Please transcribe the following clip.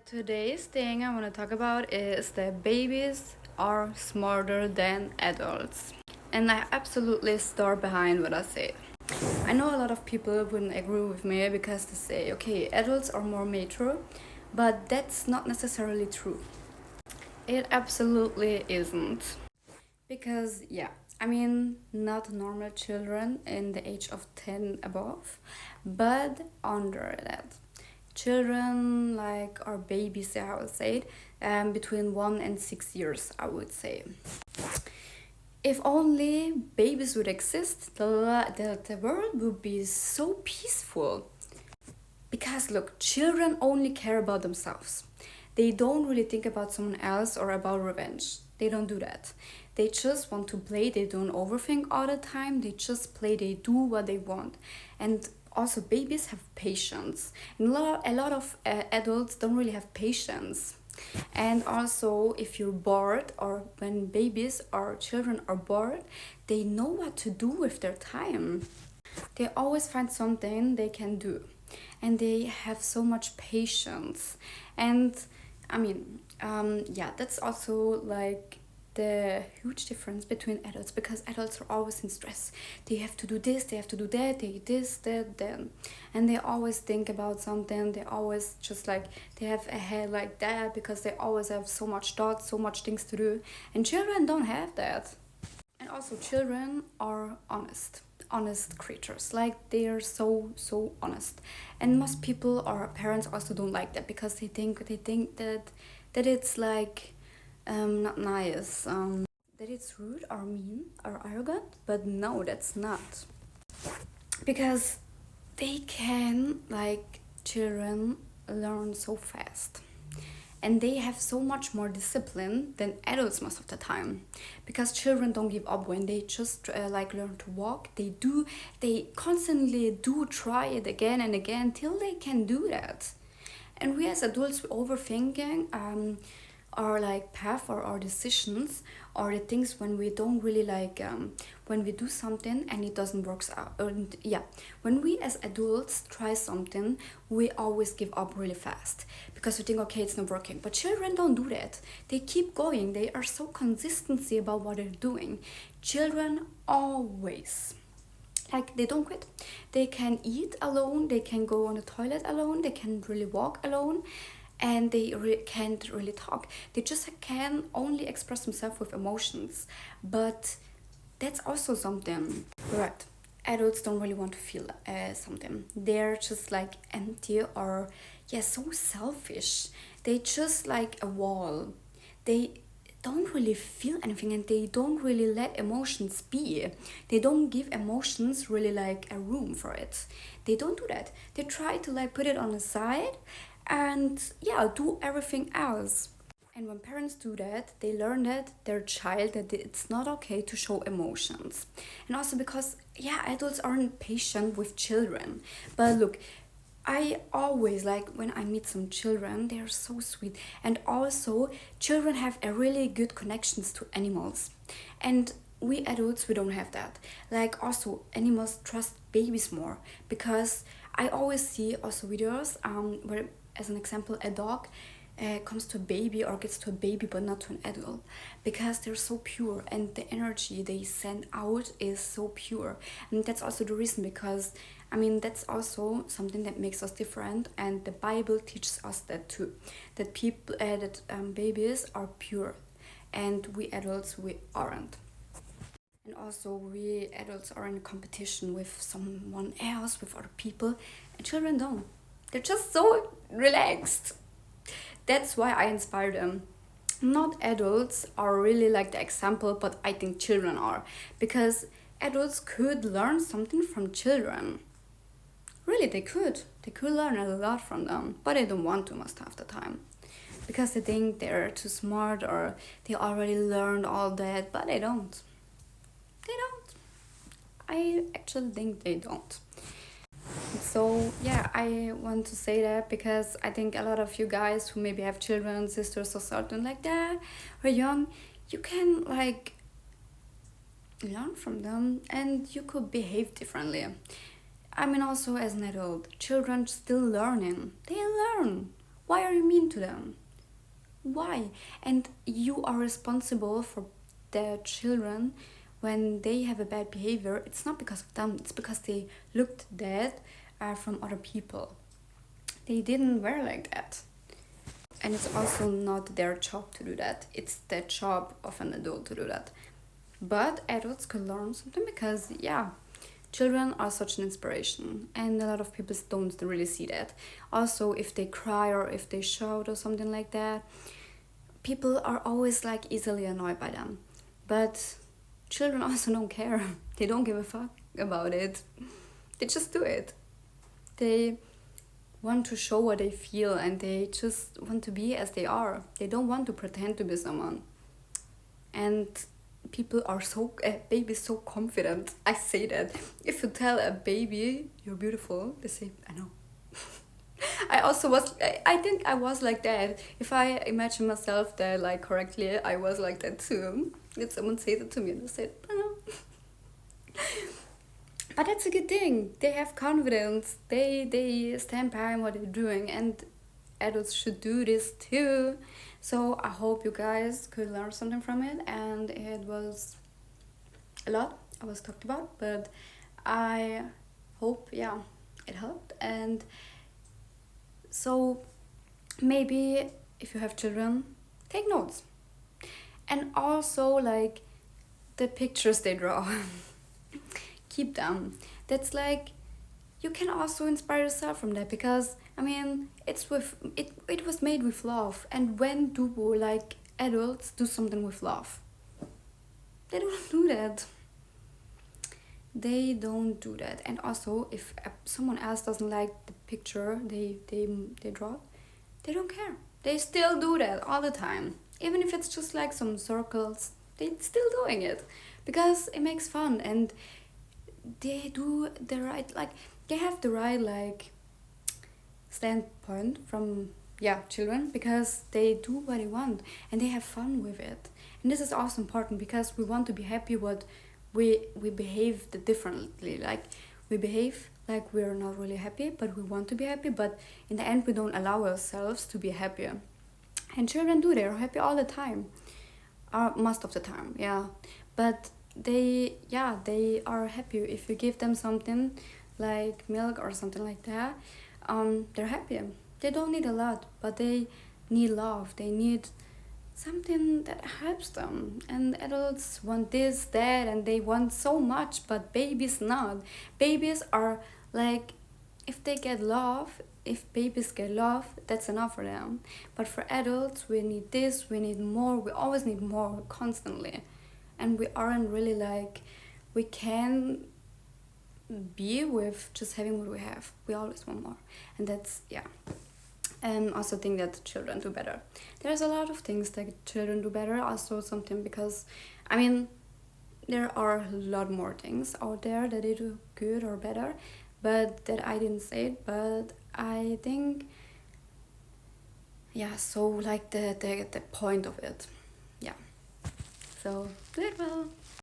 Today's thing I want to talk about is that babies are smarter than adults. And I absolutely stand behind what I say. I know a lot of people wouldn't agree with me because they say, okay, adults are more mature, but that's not necessarily true. It absolutely isn't. Because, yeah, I mean, not normal children in the age of 10 above, but under that. Children like our babies, I would say, between 1 and 6 years, I would say. If only babies would exist, the world would be so peaceful. Because look, children only care about themselves. They don't really think about someone else or about revenge. They don't do that. They just want to play. They don't overthink all the time. They just play. They do what they want. And also, babies have patience. And a lot of adults don't really have patience. And also, if you're bored, or when babies or children are bored, they know what to do with their time. They always find something they can do, and they have so much patience. And I mean, yeah, that's also like the huge difference between adults, because adults are always in stress. They have to do this, they have to do that, they this, that, then, and they always think about something. They always just like they have a head like that because they always have so much thoughts, so much things to do, and children don't have that. And also, children are honest creatures. Like, they are so honest. And most people or parents also don't like that, because they think that it's like not nice, that it's rude or mean or arrogant. But no, that's not, because they can, like, children learn so fast, and they have so much more discipline than adults most of the time, because children don't give up when they just like learn to walk. They constantly do try it again and again till they can do that. And we as adults, we overthinking our like path or our decisions, or the things when we don't really like, when we do something and it doesn't work out. And yeah, when we as adults try something, we always give up really fast, because we think, okay, it's not working. But children don't do that. They keep going. They are so consistency about what they're doing. Children always, like, they don't quit. They can eat alone, they can go on the toilet alone, they can really walk alone, and they can't really talk. They just can only express themselves with emotions. But that's also something, right? Adults don't really want to feel something. They're just like empty, or yeah, so selfish. They just like a wall. They don't really feel anything, and they don't really let emotions be. They don't give emotions really like a room for it. They don't do that. They try to like put it on the side and yeah, do everything else. And when parents do that, they learn that their child, that it's not okay to show emotions. And also because, yeah, adults aren't patient with children. But look, I always like when I meet some children, they are so sweet. And also, children have a really good connections to animals. And we adults, we don't have that. Like, also, animals trust babies more, because I always see also videos where, as an example, a dog comes to a baby or gets to a baby but not to an adult, because they're so pure and the energy they send out is so pure. And that's also the reason, because I mean, that's also something that makes us different, and the Bible teaches us that too, that people that babies are pure, and we adults, we aren't. And also, we adults are in competition with someone else, with other people, and children don't. They're just so relaxed. That's why I inspire them. Not adults are really like the example, but I think children are, because adults could learn something from children. Really, they could. They could learn a lot from them, but they don't want to most of the time, because they think they're too smart, or they already learned all that, but they don't. They don't. I actually think they don't. So yeah, I want to say that, because I think a lot of you guys who maybe have children, sisters or something like that, or young, you can like learn from them, and you could behave differently. I mean, also as an adult, children still learning. They learn. Why are you mean to them? Why? And you are responsible for their children when they have a bad behavior. It's not because of them, it's because they looked dead from other people. They didn't wear like that. And it's also not their job to do that. It's the job of an adult to do that. But adults could learn something because, yeah, children are such an inspiration, and a lot of people don't really see that. Also, if they cry or if they shout or something like that, people are always like easily annoyed by them. But children also don't care. They don't give a fuck about it. They just do it. They want to show what they feel, and they just want to be as they are. They don't want to pretend to be someone. And people are a baby is so confident. I say that. If you tell a baby you're beautiful, they say, I know. I think I was like that. If I imagine myself that like correctly, I was like that too. If someone said it to me and I said, I know. But that's a good thing. They have confidence. They stand by what they're doing, and adults should do this too. So I hope you guys could learn something from it, and it was a lot I was talked about, but I hope, yeah, it helped. And so maybe if you have children, take notes. And also like the pictures they draw. Keep them. That's like, you can also inspire yourself from that, because I mean it was made with love. And when do like adults do something with love? They don't do that. They don't do that. And also, if someone else doesn't like the picture they draw, they don't care. They still do that all the time. Even if it's just like some circles, they're still doing it because it makes fun. And they do the right, like they have the right like standpoint from children, because they do what they want and they have fun with it. And this is also important, because we want to be happy, what we behave differently. Like we behave like we're not really happy, but we want to be happy, but in the end we don't allow ourselves to be happier. And children do, they're happy all the time, most of the time, but they are happy if you give them something like milk or something like that. They're happy. They don't need a lot, but they need love. They need something that helps them. And adults want this, that, and they want so much, but babies not. Babies are like, if babies get love, that's enough for them. But for adults, we need this, we need more, we always need more, constantly. And we aren't really like, we can be with just having what we have. We always want more. And that's, and also think that children do better. There's a lot of things that children do better, also something, because I mean there are a lot more things out there that they do good or better, but that I didn't say it. But I think so like the point of it, so do it well.